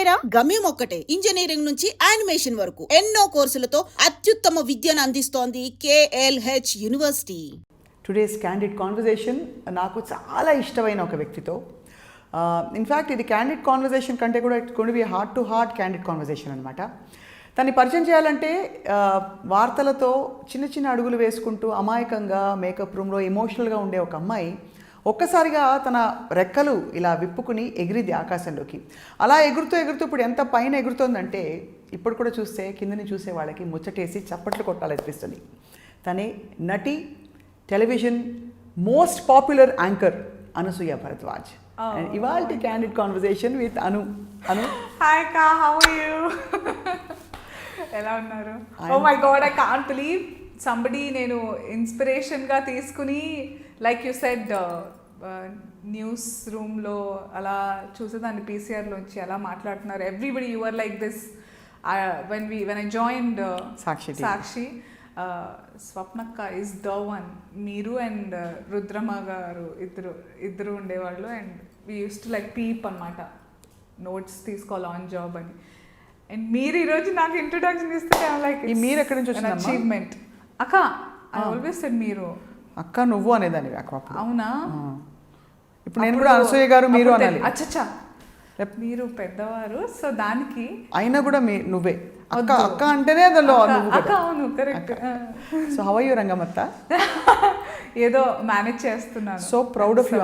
ఒకటేరా, గమ్యం ఒక్కటే. ఇంజనీరింగ్ నుంచి యానిమేషన్ వరకు ఎన్నో కోర్సులతో అత్యుత్తమ విద్యను అందిస్తోంది KLH university. Today's candid conversation నాకు చాలా ఇష్టమైన ఒక వ్యక్తితో. ఇన్ఫ్యాక్ట్ ఇది క్యాండిడ్ కాన్వర్జేషన్ కంటే కూడా it's going to be heart to heart candid conversation అనమాట. దాన్ని పరిచయం చేయాలంటే వార్తలతో చిన్న చిన్న అడుగులు వేసుకుంటూ అమాయకంగా మేకప్ రూమ్లో ఎమోషనల్గా ఉండే ఒక అమ్మాయి ఒక్కసారిగా తన రెక్కలు ఇలా విప్పుకుని ఎగిరిది ఆకాశంలోకి. అలా ఎగురుతూ ఎగురుతూ ఇప్పుడు ఎంత పైన ఎగురుతోందంటే ఇప్పుడు కూడా చూస్తే కిందని చూసే వాళ్ళకి ముచ్చటేసి చప్పట్లు కొట్టాలనిపిస్తుంది. తనే నటి, television most popular anchor Anasuya Bharadwaj. ఇవాల్టి candid conversation with Anu. Hi కా, హౌ ఆర్ యు? ఎలా ఉన్నారు? Oh my god, I can't believe somebody నేను ఇన్స్పిరేషన్గా తీసుకుని లైక్ యూ సెడ్ న్యూస్ రూమ్లో అలా చూసేదాన్ని, పీసీఆర్లోంచి అలా మాట్లాడుతున్నారు. Everybody you are like this. When I joined Sakshi, స్వప్నక్క ఇస్ ద వన్. మీరు అండ్ రుద్రమ్మ గారు ఇద్దరు ఉండేవాళ్ళు. And we use to like peep అనమాట, నోట్స్ తీసుకోవాలి ఆన్ జాబ్ అని. అండ్ మీరు ఈరోజు నాకు ఇంట్రొడక్షన్ ఇస్తే లైక్ మీరు ఎక్కడి నుంచి వచ్చిన అచీవ్మెంట్. అక్క, ఐ ఆల్వేస్ సెడ్ మీరు అక్క నువ్వు అనేదాన్ని. అవునా? ఇప్పుడు నేను కూడా అనసూయ గారు మీరు అనాలి. అచ్చచ్చా, మీరు పెద్దవారు, సో దానికి అయినా కూడా నువ్వే అక్క అక్క అంటేనే అందులో అక్క. అవును, correct. So how are you Rangammatta? ఏదో మేనేజ్ చేస్తున్నాను. So proud of you.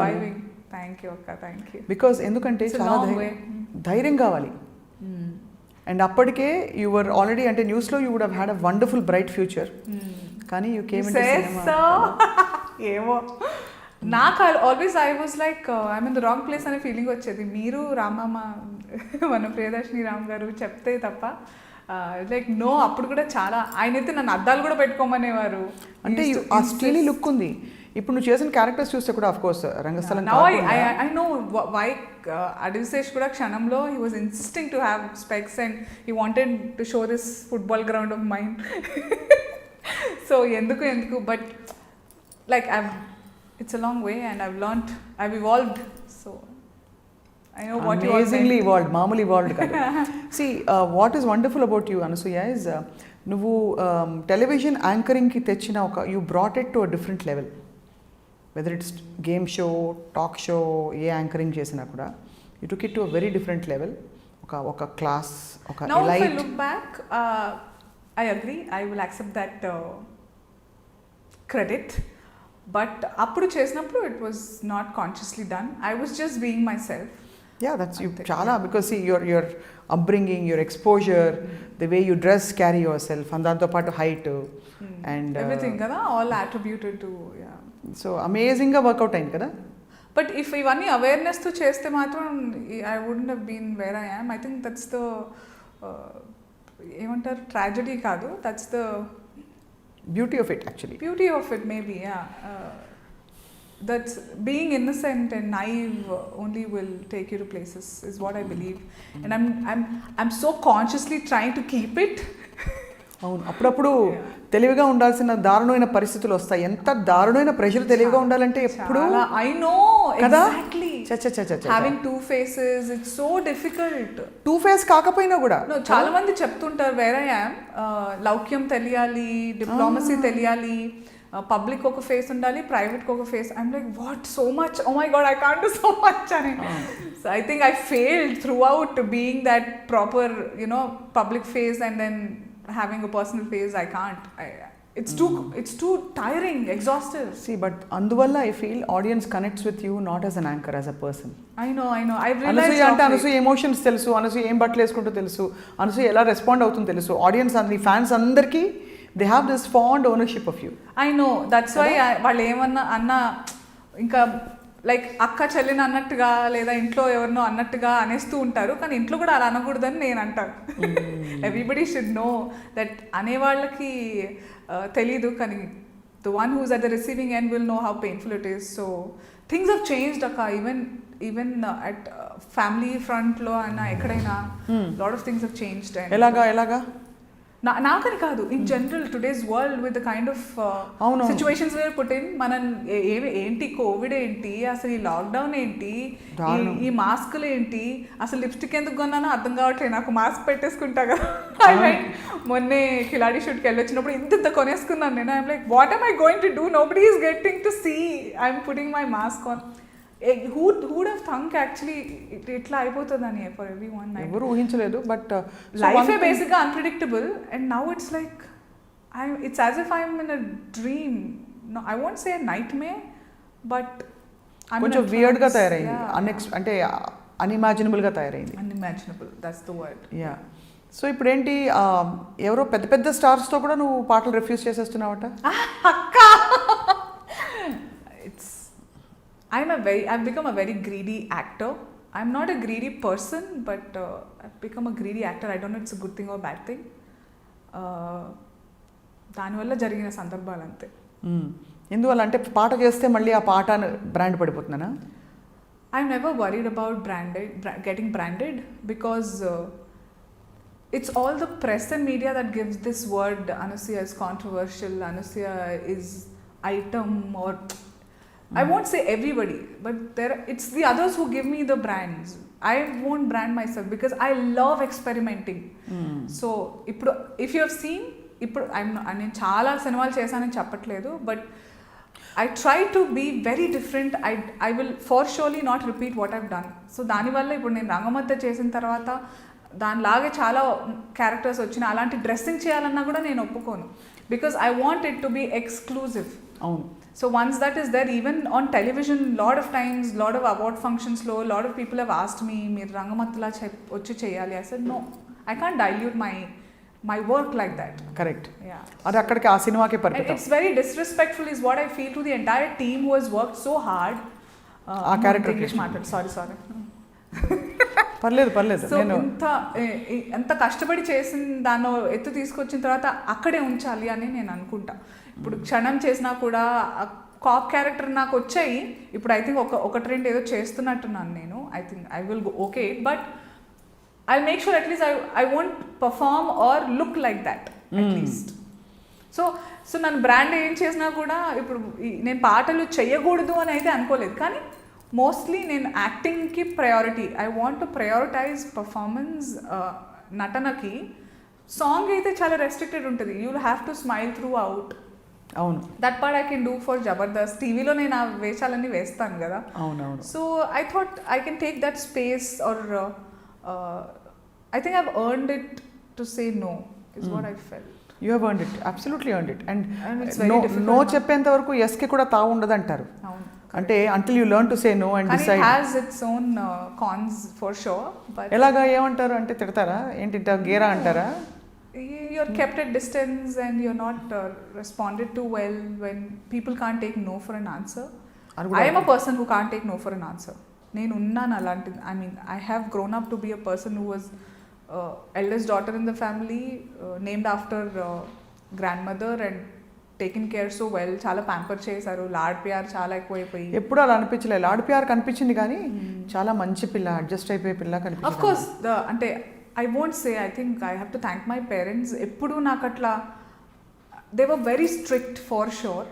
Thank you అక్క, థ్యాంక్ యూ. బికాస్ ఎందుకంటే చాలా ధైర్యం కావాలి. అండ్ అప్పటికే యు వర్ ఆల్రెడీ, అంటే న్యూస్లో you would have had a wonderful bright future. కానీ యూ కేమ్ ఇన్ ఏమో నాకు always I was like I'm in the wrong place అనే ఫీలింగ్ వచ్చేది. మీరు రామమ్మ, మన ప్రియదర్శిని రామ్ గారు చెప్తే తప్ప లైక్ నో. అప్పుడు కూడా చాలా ఆయనైతే నన్ను అద్దాలు కూడా పెట్టుకోమనేవారు. అంటే ఆ స్టీలీ లుక్ ఉంది. ఇప్పుడు నువ్వు చేసిన క్యారెక్టర్స్ చూస్తే కూడా of course Rangasthalam. I know why Adivi Sesh కూడా క్షణంలో he was insisting to have specs and he wanted to show this football ground of mind. So ఎందుకు but like it's a long way and I've evolved, so I know what you are amazingly evolved. Mamuli evolved kada. See, what is wonderful about you Anasuya is nuvu television anchoring ki techina oka, you brought it to a different level, whether it's game show, talk show, ye anchoring chesina kuda you took it to a very different level. oka class, oka now elite. If I look back, I agree, I will accept that credit. But appudu chesinapudu it was not consciously done. I was just being myself. Yeah, that's you chala, because see your upbringing, your exposure, the way you dress, carry yourself, and danto paatu height and everything kada, all attributed to so amazing ga work out ayindi kada. But if ivanni awareness tho cheste matram I wouldn't have been where I am. I think that's the emantar tragedy kaadu, that's the beauty of it actually. Beauty of it maybe, yeah. That's being innocent and naive only will take you to places is what I believe. And I'm so consciously trying to keep it. అవును, అప్పుడప్పుడు తెలివిగా ఉండాల్సిన దారుణమైన పరిస్థితులు వస్తాయి. ఎంత దారుణమైన pressure తెలివిగా ఉండాలంటే ఎప్పుడు I know exactly. Having two faces, it's so difficult. Two face కాకపోయినా కూడా చాలా మంది చెప్తుంటారు where I am, లౌక్యం తెలియాలి, డిప్లొమసీ తెలియాలి, పబ్లిక్ ఒక ఫేస్ ఉండాలి, ప్రైవేట్ ఒక face. I'm like what, so much, oh my god, I can't do so much అని. So I think I failed throughout being that proper public face and then having a personal phase. I can't. It's too tiring, exhaustive. See, but anduvalla I feel audience connects with you not as an anchor, as a person. I know. I realized Anasuya ante Anasuya emotions telusu, Anasuya em battlu eskunto telusu, Anasuya ela respond avutundo telusu. Audience and the fans andarki they have this fond ownership of you. I know, that's why వాళ్ళు ఏమన్నా అన్న ఇంకా like అక్క చెల్లిని అన్నట్టుగా లేదా ఇంట్లో ఎవరినో అన్నట్టుగా అనేస్తూ ఉంటారు. కానీ ఇంట్లో కూడా అలా అనకూడదని నేను అంటాను. ఎవ్రీబడి షుడ్ నో దట్ అనేవాళ్ళకి తెలీదు, కానీ the one who's at the receiving end will know how painful it is. So things have changed అక్క, ఈవెన్ అట్ ఫ్యామిలీ ఫ్రంట్లో అయినా ఎక్కడైనా lot of things have changed. ఎలాగా నాకని కాదు, in general today's world with the kind of situations where put in, మనం ఏంటి Covid ఏంటి, అసలు ఈ లాక్డౌన్ ఏంటి, ఈ మాస్కులు ఏంటి, అసలు లిప్స్టిక్ ఎందుకు కొన్నానో అర్థం కావట్లేదు నాకు, మాస్క్ పెట్టేసుకుంటా కదా. మొన్నే కిలాడి షూట్కి వెళ్ళొచ్చినప్పుడు ఇంత కొనేసుకున్నాను నేను. I'm like what am I going to do? Nobody is getting to see. I'm putting my mask on. Who would have thunk actually ఇట్లా అయిపోతుందని for everyone. ఎవరు ఊహించలేదు. బట్ లైఫ్ ఏ బేసిక్గా unpredictable, and now it's like it's as if I'm in a dream. No, I won't say a nightmare, but కొంచెం వియర్డ్గా తయారైంది, అంటే అన్ఇమాజినబుల్గా తయారైంది. Unimaginable, that's the word. Yeah. So ఇప్పుడు ఏంటి, ఎవరో పెద్ద పెద్ద స్టార్స్తో కూడా నువ్వు పాటలు రిఫ్యూజ్ చేసేస్తున్నావట? అక్క, I've become a very greedy actor. I'm not a greedy person, but I've become a greedy actor. I don't know it's a good thing or bad thing. దానివల్ల జరిగిన సందర్భాలు అంతే. ఎందువల్ల అంటే పాట చేస్తే మళ్ళీ ఆ పాట brand పడిపోతున్నానా? I'm never worried about getting branded, because it's all the press and media that gives this word Anasuya is controversial, Anasuya is item, or I won't say everybody, but it's the others who give me the brands. I won't brand myself because I love experimenting. So if you have seen, నేను చాలా సినిమాలు చేశానని చెప్పట్లేదు, but I try to be very different. I will for surely not repeat what I've done. So దానివల్ల ఇప్పుడు నేను రంగమత్త చేసిన తర్వాత దానిలాగే చాలా క్యారెక్టర్స్ వచ్చిన అలాంటి డ్రెస్సింగ్ చేయాలన్నా కూడా నేను ఒప్పుకోను, because I want it to be exclusive. అవును. So once that is there, even on television, lot of times, lot of award functions lo, lot of people have asked me, meer rangamatla vachi cheyali. I said no, I can't dilute my work like that. Correct. Yeah. Adi akkadiki aa cinemake పరిమితం. It's very disrespectful is what I feel to the entire team who has worked so hard. ఆ character English matter. Sorry. పర్లేదు. So ఎంత కష్టపడి చేసిన దాన్ని ఎత్తు తీసుకొచ్చిన తర్వాత అక్కడే ఉంచాలి అని నేను అనుకుంటా. ఇప్పుడు క్షణం చేసినా కూడా కాప్ క్యారెక్టర్ నాకు వచ్చాయి. ఇప్పుడు ఐ థింక్ ఒక ట్రెండ్ ఏదో చేస్తున్నట్టున్నాను నేను. I think I will okay, but I make sure at least I won't perform or look like that at least. So నన్ను బ్రాండ్ ఏం చేసినా కూడా ఇప్పుడు నేను పాటలు చేయకూడదు అని అయితే అనుకోలేదు, కానీ మోస్ట్లీ నేను యాక్టింగ్కి priority. I want to prioritise performance. నటనకి సాంగ్ అయితే చాలా రెస్ట్రిక్టెడ్ ఉంటుంది. You will have to smile throughout. అవును. That part I can do for Jabardasth. టీవీలో నేను ఆ వేషాలన్నీ వేస్తాను కదా. అవునవును. So I thought I can take that space, or I think I have earned it to say no is what I felt. You have earned it, absolutely earned it. And no చెప్పేంత వరకు ఎస్కి కూడా తావు ఉండదు అంటారు. అంటే until you learn to say no and decide. It has its own cons for sure, but ఎలాగా ఏమంటారు అంటే తిడతారా ఏంటి, గేరా అంటారా? You're kept at distance and you're not responded to well when people can't take no for an answer. I am a person who can't take no for an answer. నేను ఉన్నాను అలాంటి. I mean, I have grown up to be a person who was eldest daughter in the family, named after grandmother, and taken care so well. చాలా pamper చేశారు. Lord ప్యార్ చాలా ఎక్కువైపోయి. ఎప్పుడు అలా అనిపించలేదు. లాడ్ ప్యార్ కనిపించింది కానీ చాలా మంచి పిల్ల, అడ్జస్ట్ అయిపోయే పిల్ల కనిపించింది. ఆఫ్ కోర్స్ అంటే I won't say, I think I have to thank my parents. ఎప్పుడు నాకు అట్లా they were very strict for sure.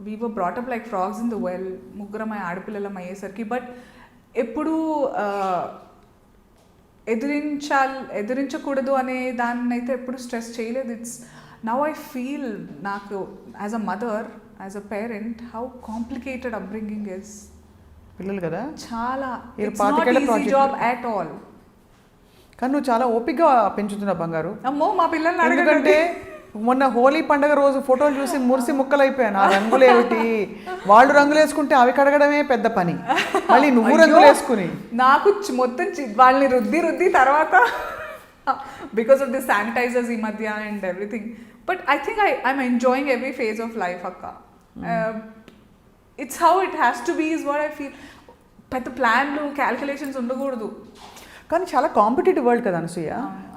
We were brought up like frogs in the well. ముగ్గురం ఆడపిల్లలం అయ్యేసరికి. బట్ ఎప్పుడు ఎదిరించకూడదు అనే దాన్ని అయితే ఎప్పుడు స్ట్రెస్ చేయలేదు. ఇట్స్ now I feel నాకు as a mother, as a parent, how complicated upbringing is. పిల్లలు కదా చాలా, it's not easy job at all. కానీ నువ్వు చాలా ఓపికగా పెంచుతున్నావు బంగారు. అమ్మో మా పిల్లల్ని ఎందుకంటే మొన్న హోలీ పండుగ రోజు ఫోటోలు చూసి మురిసి ముక్కలైపోయాను. ఆ రంగులు ఏమిటి, వాళ్ళు రంగులు వేసుకుంటే అవి కడగడమే పెద్ద పని, మళ్ళీ నువ్వు రంగులు వేసుకుని. నాకు మొత్తం వాళ్ళని రుద్ది తర్వాత because of the sanitizers ఈ మధ్య and everything. But I think I'm enjoying every phase of life akka. It's how it has to be is what I feel. పెద్ద ప్లాన్లు క్యాల్కులేషన్స్ ఉండకూడదు. కానీ చాలా కాంపిటేటివ్ వరల్డ్ కదా అనసూయ.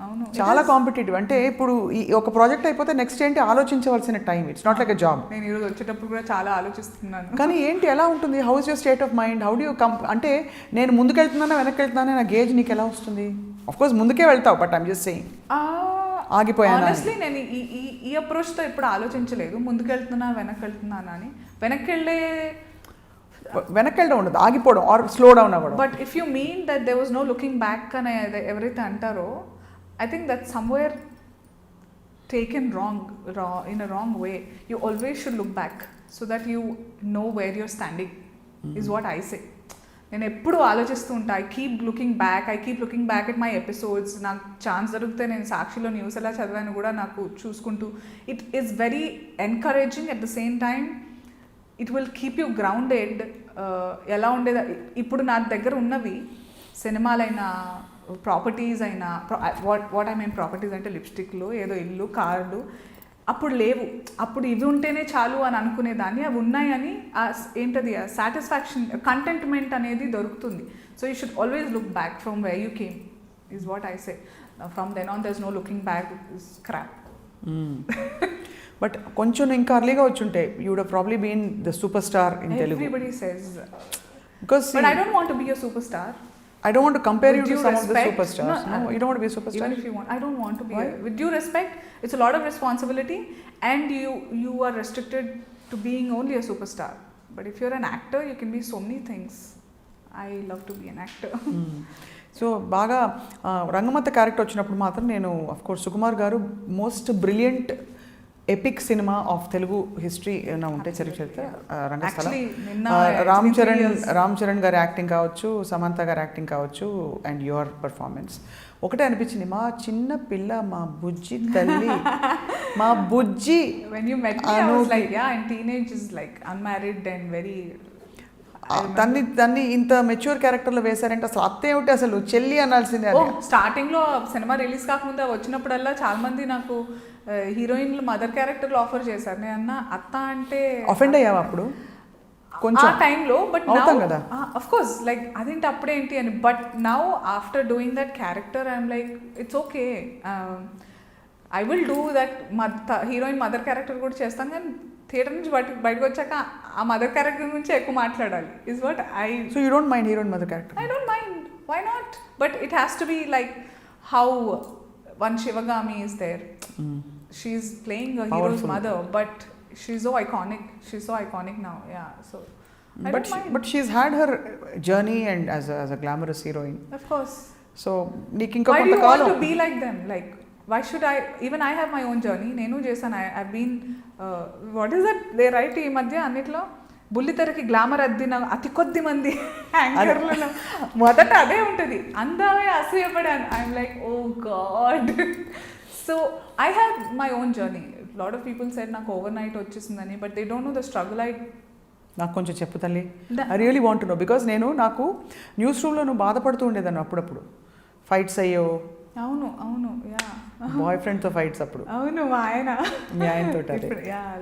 అవును, చాలా కాంపిటేటివ్. అంటే ఇప్పుడు ఈ ఒక ప్రాజెక్ట్ అయిపోతే నెక్స్ట్ ఏంటి ఆలోచించవలసిన time. It's not like a job. నేను ఈరోజు వచ్చేటప్పుడు కూడా చాలా ఆలోచిస్తున్నాను. కానీ ఏంటి ఎలా ఉంటుంది, how is your state of mind, how do you అంటే నేను ముందుకు వెళ్తున్నానా వెనక్కి వెళ్తున్నానా నా గేజ్ నీకు ఎలా వస్తుంది? ఆఫ్ కోర్స్ ముందుకే వెళ్తావు, బట్ ఐమ్ జస్ట్ సేయింగ్. ఆగిపోయాను. ఆనెస్ట్లీ నేను ఈ అప్రోచ్తో ఎప్పుడు ఆలోచించలేదు ముందుకెళ్తున్నా వెనక్కి అని. వెనక్కి ఉండదు, ఆగిపోవడం ఆర్ స్లో డౌన్ అవ్వడం. But if you mean that they was no looking back అని ఎవరైతే అంటారో I think that somewhere taken wrong in a wrong way. You always should look back so that you know where you're standing is what I say. నేను ఎప్పుడు ఆలోచిస్తూ ఉంటా, I keep looking back at my episodes. నాకు chance దొరికితే నేను సాక్షిలో news ఎలా చదివాను కూడా నాకు చూసుకుంటూ, it is very encouraging. At the same time it will keep you grounded. ఎలా ఉండేది ఇప్పుడు నా దగ్గర ఉన్నవి సినిమాలైనా ప్రాపర్టీస్ అయినా, వాట్ ఐ మీన్ ప్రాపర్టీస్ అంటే లిప్స్టిక్లు, ఏదో ఇల్లు, కార్లు అప్పుడు లేవు. అప్పుడు ఇవి ఉంటేనే చాలు అని అనుకునేదాన్ని, అవి ఉన్నాయని ఏంటది సాటిస్ఫాక్షన్, కంటెంట్మెంట్ అనేది దొరుకుతుంది. So you should always look back from where you came is what I say. From then on there is no looking back, is crap. But కొంచెం ఇంకా అర్లీగా వచ్చుంటే you would have probably been the super star in Telugu. Everybody says. Because but I don't want to be a superstar. I don't want to compare you to some respect, of the superstars. No, you don't want to be a superstar. Even if you want, I don't want to be. With due respect, it's a lot of responsibility, and you are restricted to being only a superstar. But if you're an actor, you can be so many things. I love to be an actor. So బాగా Rangammatta character వచ్చినప్పుడు మాత్రం నేను of course Sukumar గారు most brilliant epic cinema of Telugu history ఏమైనా ఉంటే చరిత్ర రంగస్థలం. రామ్ చరణ్ గారి acting కావచ్చు, సమంత గారి యాక్టింగ్ కావచ్చు, అండ్ యువర్ పర్ఫార్మెన్స్ ఒకటే అనిపించింది, మా చిన్న పిల్ల, మా బుజ్జి తల్లి, మా బుజ్జి. When you met me, I was like, yeah, and teenage is like unmarried and very. దాన్ని ఇంత మెచ్యూర్ క్యారెక్టర్లో వేశారంటే అసలు అత్త ఏమిటి, అసలు చెల్లి అనాల్సిందే. స్టార్టింగ్లో సినిమా రిలీజ్ కాకముందు వచ్చినప్పుడల్లా చాలా మంది నాకు హీరోయిన్లు మదర్ క్యారెక్టర్లు ఆఫర్ చేశారు. నేను అన్న అత్త అంటే అఫెండ్ అయ్యావా అప్పుడు కొంచెం ఆ టైంలో? బట్ అవుతాం కదా అఫ్ కోర్స్, లైక్ అదేంటి అప్పుడేంటి అని. But now after doing that character I'm like it's okay, I will do that. Heroine mother character కూడా చేస్తాను, కానీ థియేటర్ నుంచి బయటకు వచ్చాక ఆ మదర్ క్యారెక్టర్ గురించి ఎక్కువ మాట్లాడాలి is what I. So you don't mind heroine mother character? I don't mind, why not? But it has to be like how one Shivagami is there. She's playing a hero's mother, but she's so iconic now. Yeah, so I don't mind. But she's had her journey and as a glamorous heroine, of course. So నీకు ఇంకా why do you కొంతకాలం want to be like them? Like why should I? Even I have my own journey. నేను చేశాను. I've been what is that they write ఈ మధ్య అన్నిట్లో బుల్లితెరకి glamour అద్దిన అతి కొద్ది మంది యాంకర్లలో మొదట అదే ఉంటుంది, అందమే అసూయపడాను. I'm like oh god. So I have my own journey. Lot of people said నాకు ఓవర్ నైట్ వచ్చేసిందని, but they don't know the struggle. నాకు కొంచెం చెప్పు తల్లి, I really want to know. Because నాకు న్యూస్ రూమ్లో నువ్వు బాధపడుతూ ఉండేదాన్ని అప్పుడప్పుడు, ఫైట్స్ అయ్యో. అవును అవును, యా, బాయ్ ఫ్రెండ్తో ఫైట్స్ అప్పుడు. అవును, మా ఆయన మీ ఆయనతో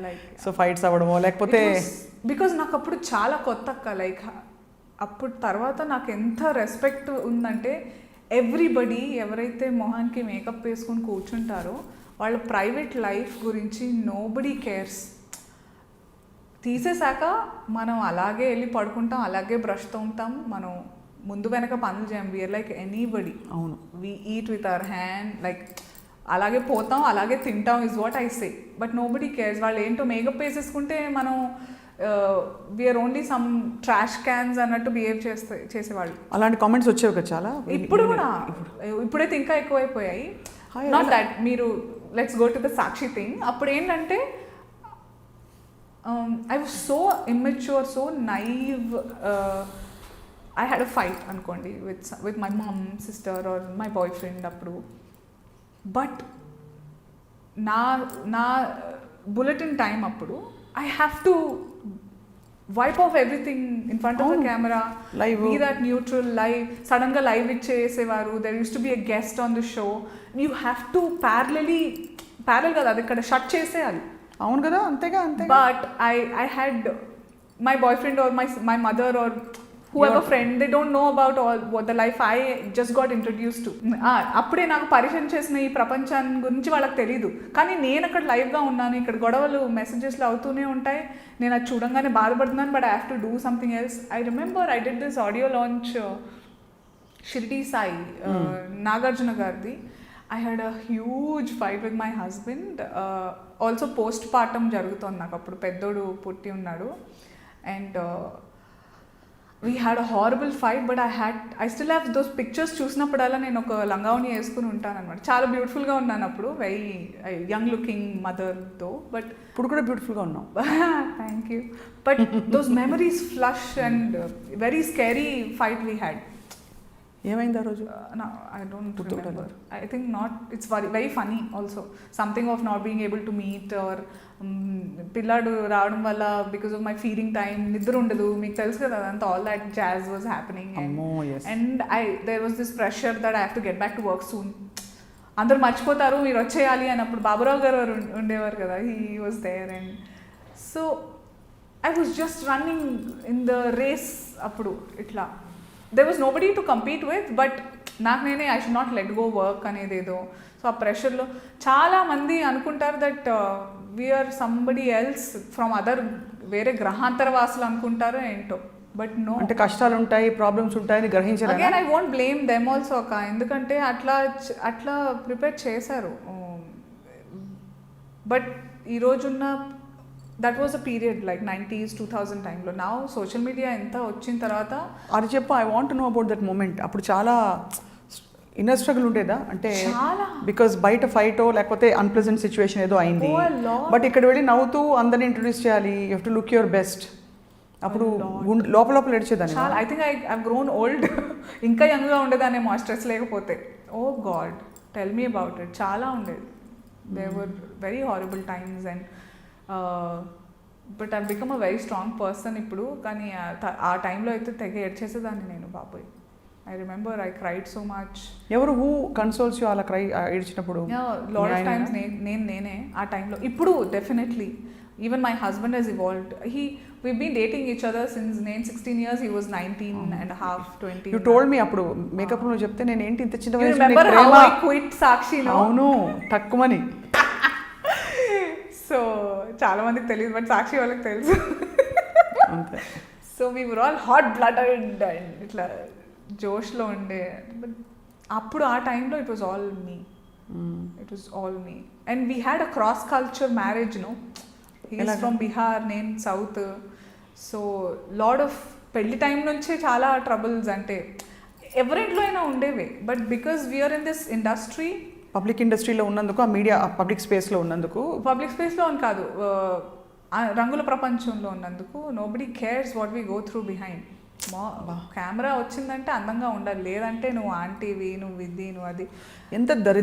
లైక్ సో ఫైట్స్ అవ్వడమో లేకపోతే. బికాజ్ నాకు అప్పుడు చాలా కొత్త అక్క. లైక్ అప్పుడు తర్వాత నాకు ఎంత రెస్పెక్ట్ ఉందంటే, ఎవ్రీబడి ఎవరైతే మొహానికి మేకప్ వేసుకొని కూర్చుంటారో వాళ్ళ ప్రైవేట్ లైఫ్ గురించి నోబడీ కేర్స్. తీసేశాక మనం అలాగే వెళ్ళి పడుకుంటాం, అలాగే బ్రష్తో ఉంటాం, మనం ముందు వెనక పనులు చేయం. We're like anybody. అవును, we eat with our hand, like అలాగే పోతాం, అలాగే తింటాం is what I say. But nobody cares. వాళ్ళు ఏంటో మేకప్ వేసేసుకుంటే మనం we're only some trash cans అన్నట్టు బిహేవ్ చేసేవాళ్ళు. అలాంటి కామెంట్స్ వచ్చేవి కదా చాలా. ఇప్పుడు కూడా, ఇప్పుడైతే ఇంకా ఎక్కువైపోయాయి. నాట్ దట్ మీరు let's go to the Sakshi thing. అప్పుడు ఏంటంటే I was so immature, so naive. I had a fight అనుకోండి with my mom, sister or my boyfriend అప్పుడు. బట్ నా బులెటిన్ టైం అప్పుడు I have to wipe off everything in front of the camera, be that neutral, live. సడన్గా live ఇచ్చేసేవారు. there used to be a guest on the show. you have to parallel కదా, అది ఇక్కడ shut చేసేయాలి. అవును కదా, అంతేగా. But I had my boyfriend or my mother or whoever friend, they don't know about all what the life I just got introduced to. అప్పుడే నాకు పరిచయం చేసిన ఈ ప్రపంచాన్ని గురించి వాళ్ళకి తెలీదు. కానీ నేను అక్కడ లైవ్గా ఉన్నాను, ఇక్కడ గొడవలు మెసేజెస్లో అవుతూనే ఉంటాయి, నేను అది చూడంగానే బాధపడుతున్నాను. But I have to do something else. I remember I did this audio launch Shirdi Sai Nagarjuna గారిది. I had a huge fight with my husband. Also postpartum జరుగుతుంది నాకు అప్పుడు పెద్దోడు పుట్టి ఉన్నాడు and we had a horrible fight, but I still have those pictures చూసినప్పుడల్లా నేను ఒక లంగావని వేసుకుని ఉంటాను అనమాట. చాలా బ్యూటిఫుల్గా ఉన్నాను అప్పుడు, వెరీ యంగ్ లుకింగ్ మదర్తో, బట్ ఇప్పుడు కూడా బ్యూటిఫుల్గా ఉన్నాం. Thank you. But those memories flush and very scary fight we had. ఏమైంది ఆ రోజు? I don't remember. I think not. It's very funny also. Something of not being able to meet or పిల్లాడు రావడం వల్ల because of my feeding time నిద్ర ఉండదు, మీకు తెలుసు కదా అదంతా, all that jazz was happening. And there was this pressure that I have to get back to work soon. అందరూ మర్చిపోతారు మీరు వచ్చేయాలి అని. అప్పుడు బాబురావు గారు ఉండేవారు కదా, he was there, and so I was just running in the race అప్పుడు ఇట్లా. There was nobody to compete with, but నాకు నేనే I should not let go work అనేదేదో. సో ఆ ప్రెషర్లో చాలామంది అనుకుంటారు that we're somebody else from other, వేరే గ్రహాంతర వాసులు అనుకుంటారు ఏంటో, బట్ నో. అంటే కష్టాలు ఉంటాయి, ప్రాబ్లమ్స్ ఉంటాయని గ్రహించారు. Again I won't blame them also అక్క, ఎందుకంటే అట్లా ప్రిపేర్ చేశారు. బట్ ఈరోజున్న that was a period like 90s 2000 టైంలో. నా సోషల్ మీడియా ఎంత వచ్చిన తర్వాత అది చెప్పు. I want know about that moment. అప్పుడు చాలా ఇన్నర్ స్ట్రగుల్ ఉండేదా? అంటే బికాస్ బయట ఫైటో లేకపోతే అన్ప్లెజెంట్ సిచ్యువేషన్ ఏదో అయింది, బట్ ఇక్కడ వెళ్ళి నవ్వుతూ అందరిని ఇంట్రొడ్యూస్ చేయాలి, you have to look your best. అప్పుడు లోపల లోపల ఏడ్చేదాన్ని. చాలా, I think I grown old. ఇంకా యంగ్గా ఉండేదాన్నేమో ఆ స్ట్రెస్ లేకపోతే. Oh god, tell me about it. చాలా ఉండేది. There were very horrible times and but I become a very strong person ఇప్పుడు. కానీ ఆ టైంలో అయితే తెగ ఏడ్చేసేదాన్ని నేను బాబోయ్. I remember I cried so much. ఎవరు హూ కన్సోల్స్ యు అలా క్రై ఏడ్చినప్పుడు? లాట్ ఆఫ్ టైమ్స్ నేనే ఆ టైంలో. ఇప్పుడు definitely even my husband he's evolved. we've been dating each other since నేను 16 years, he was 19 and a half, 20. You told me అప్పుడు makeup లో చెప్తే నేను ఏంటి ఇంత చిన్న వయసులో remember how I quit సాక్షి? అవును, తక్కువని. సో చాలా మందికి తెలియదు, బట్ సాక్షి వాళ్ళకి తెలుసు. So we were all hot blooded and ఇట్లా జోష్లో ఉండే. బట్ అప్పుడు ఆ టైంలో it was all me. It was all me. And we had a cross culture marriage. No, he's from Bihar, నేను సౌత్. సో లాడ్ ఆఫ్ పెళ్లి time నుంచే చాలా troubles అంటే ఎవరింట్లో అయినా ఉండేవే. But because we're in this industry, public ఇండస్ట్రీలో ఉన్నందుకు, ఆ మీడియా పబ్లిక్ స్పేస్లో ఉన్నందుకు, పబ్లిక్ స్పేస్లో అని కాదు, రంగుల ప్రపంచంలో ఉన్నందుకు, nobody cares what we go through behind. Camera వచ్చిందంటే అందంగా ఉండాలి, లేదంటే నువ్వు ఆంటీవి, నువ్వు ఇది, నువ్వు అది. ఎంత దరిద్ర